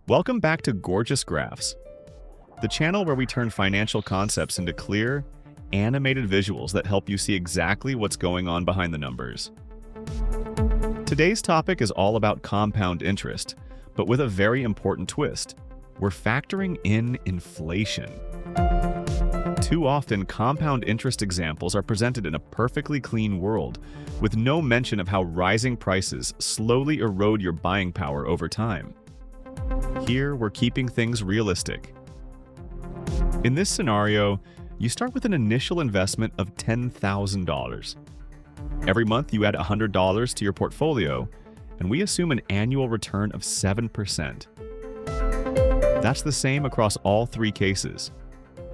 Welcome back to Gorgeous Graphs, the channel where we turn financial concepts into clear, animated visuals that help you see exactly what's going on behind the numbers. Today's topic is all about compound interest, but with a very important twist. We're factoring in inflation. Too often, compound interest examples are presented in a perfectly clean world, with no mention of how rising prices slowly erode your buying power over time. Here, we're keeping things realistic. In this scenario, you start with an initial investment of $10,000. Every month, you add $100 to your portfolio, and we assume an annual return of 7%. That's the same across all three cases.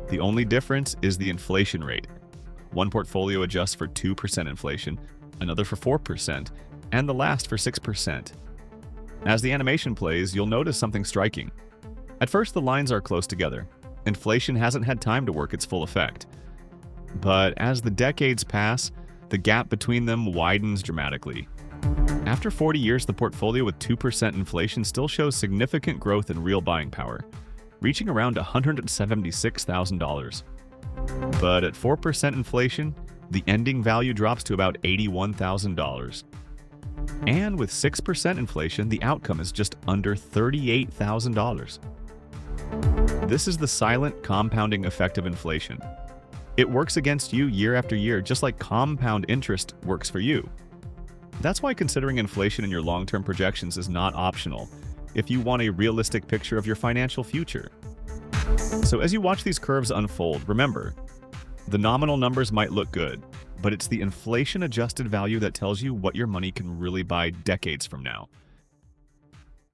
The only difference is the inflation rate. One portfolio adjusts for 2% inflation, another for 4%, and the last for 6%. As the animation plays, you'll notice something striking. At first, the lines are close together. Inflation hasn't had time to work its full effect. But as the decades pass, the gap between them widens dramatically. After 40 years, the portfolio with 2% inflation still shows significant growth in real buying power, reaching around $176,000. But at 4% inflation, the ending value drops to about $81,000. And with 6% inflation, the outcome is just under $38,000. This is the silent compounding effect of inflation. It works against you year after year, just like compound interest works for you. That's why considering inflation in your long-term projections is not optional if you want a realistic picture of your financial future. So as you watch these curves unfold, remember, the nominal numbers might look good, but it's the inflation-adjusted value that tells you what your money can really buy decades from now.